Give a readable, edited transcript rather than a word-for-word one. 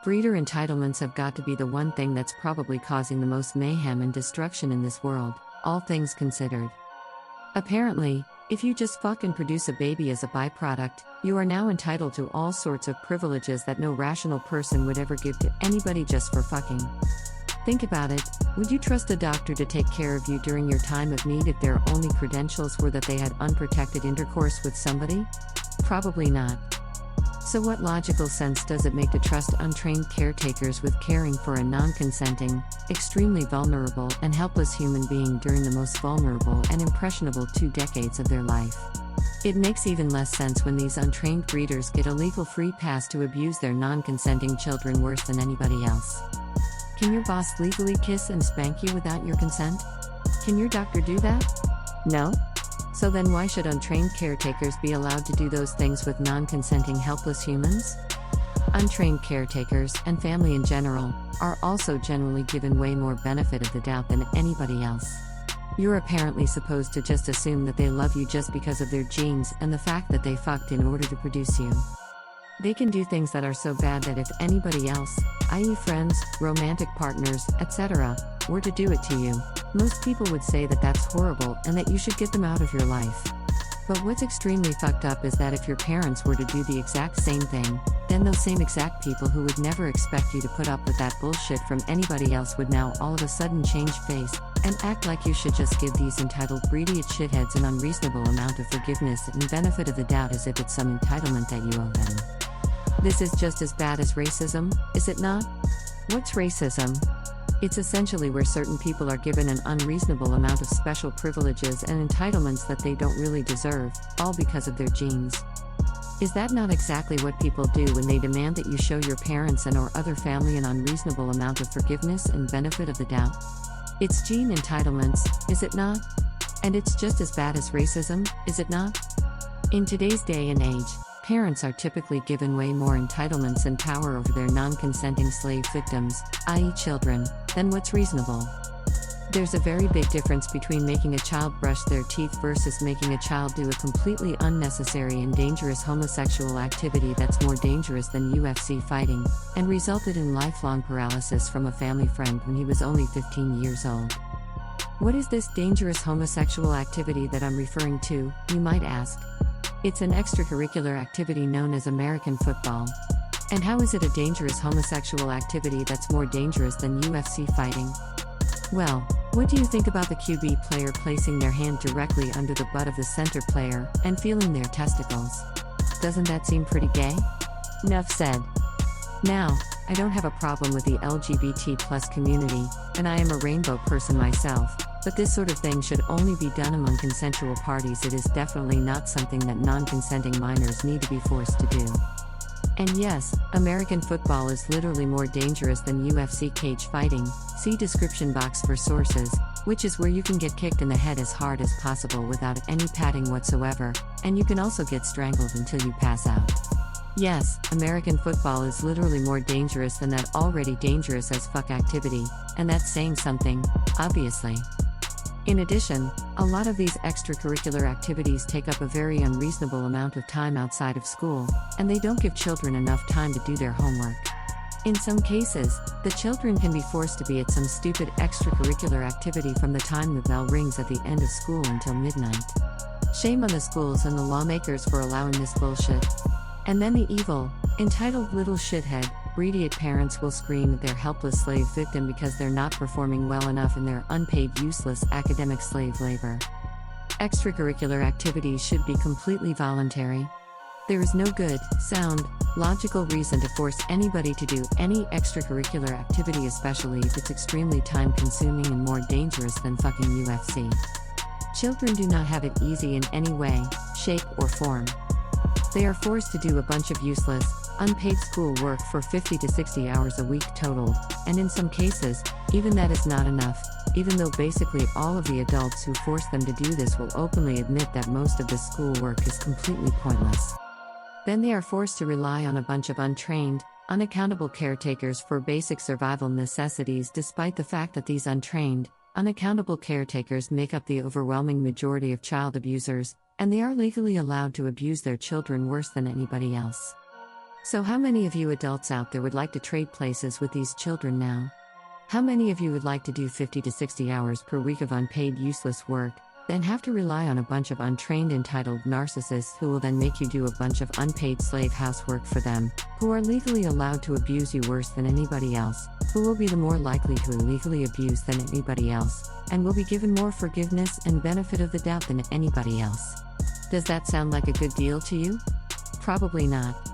Breeder entitlements have got to be the one thing that's probably causing the most mayhem and destruction in this world, all things considered. Apparently, if you just fuck and produce a baby as a byproduct, you are now entitled to all sorts of privileges that no rational person would ever give to anybody just for fucking. Think about it, would you trust a doctor to take care of you during your time of need if their only credentials were that they had unprotected intercourse with somebody? Probably not. So what logical sense does it make to trust untrained caretakers with caring for a non-consenting, extremely vulnerable and helpless human being during the most vulnerable and impressionable 2 decades of their life? It makes even less sense when these untrained breeders get a legal free pass to abuse their non-consenting children worse than anybody else. Can your boss legally kiss and spank you without your consent? Can your doctor do that? No? So then why should untrained caretakers be allowed to do those things with non-consenting helpless humans? Untrained caretakers, and family in general, are also generally given way more benefit of the doubt than anybody else. You're apparently supposed to just assume that they love you just because of their genes and the fact that they fucked in order to produce you. They can do things that are so bad that if anybody else, i.e. friends, romantic partners, etc., were to do it to you, most people would say that that's horrible and that you should get them out of your life. But what's extremely fucked up is that if your parents were to do the exact same thing, then those same exact people who would never expect you to put up with that bullshit from anybody else would now all of a sudden change face and act like you should just give these entitled breedy shitheads an unreasonable amount of forgiveness and benefit of the doubt as if it's some entitlement that you owe them. This is just as bad as racism, is it not? What's racism? It's essentially where certain people are given an unreasonable amount of special privileges and entitlements that they don't really deserve, all because of their genes. Is that not exactly what people do when they demand that you show your parents and/or other family an unreasonable amount of forgiveness and benefit of the doubt? It's gene entitlements, is it not? And it's just as bad as racism, is it not? In today's day and age, parents are typically given way more entitlements and power over their non-consenting slave victims, i.e. children, than what's reasonable. There's a very big difference between making a child brush their teeth versus making a child do a completely unnecessary and dangerous homosexual activity that's more dangerous than UFC fighting, and resulted in lifelong paralysis from a family friend when he was only 15 years old. What is this dangerous homosexual activity that I'm referring to, you might ask? It's an extracurricular activity known as American football. And how is it a dangerous homosexual activity that's more dangerous than UFC fighting? Well, what do you think about the QB player placing their hand directly under the butt of the center player and feeling their testicles? Doesn't that seem pretty gay? Enough said. Now, I don't have a problem with the LGBT+ community, and I am a rainbow person myself, but this sort of thing should only be done among consensual parties. It is definitely not something that non-consenting minors need to be forced to do. And yes, American football is literally more dangerous than UFC cage fighting, see description box for sources, which is where you can get kicked in the head as hard as possible without any padding whatsoever, and you can also get strangled until you pass out. Yes, American football is literally more dangerous than that already dangerous as fuck activity, and that's saying something, obviously. In addition, a lot of these extracurricular activities take up a very unreasonable amount of time outside of school, and they don't give children enough time to do their homework. In some cases, the children can be forced to be at some stupid extracurricular activity from the time the bell rings at the end of school until midnight. Shame on the schools and the lawmakers for allowing this bullshit. And then the evil, entitled little shithead, breedy parents will scream at their helpless slave victim because they're not performing well enough in their unpaid useless academic slave labor. Extracurricular activities should be completely voluntary. There is no good, sound, logical reason to force anybody to do any extracurricular activity, especially if it's extremely time-consuming and more dangerous than fucking UFC. Children do not have it easy in any way, shape, or form. They are forced to do a bunch of useless, unpaid school work for 50 to 60 hours a week total, and in some cases, even that is not enough, even though basically all of the adults who force them to do this will openly admit that most of the schoolwork is completely pointless. Then they are forced to rely on a bunch of untrained, unaccountable caretakers for basic survival necessities, despite the fact that these untrained, unaccountable caretakers make up the overwhelming majority of child abusers, and they are legally allowed to abuse their children worse than anybody else. So, how many of you adults out there would like to trade places with these children now? How many of you would like to do 50 to 60 hours per week of unpaid useless work, then have to rely on a bunch of untrained entitled narcissists who will then make you do a bunch of unpaid slave housework for them, who are legally allowed to abuse you worse than anybody else, who will be the more likely to illegally abuse than anybody else, and will be given more forgiveness and benefit of the doubt than anybody else? Does that sound like a good deal to you? Probably not.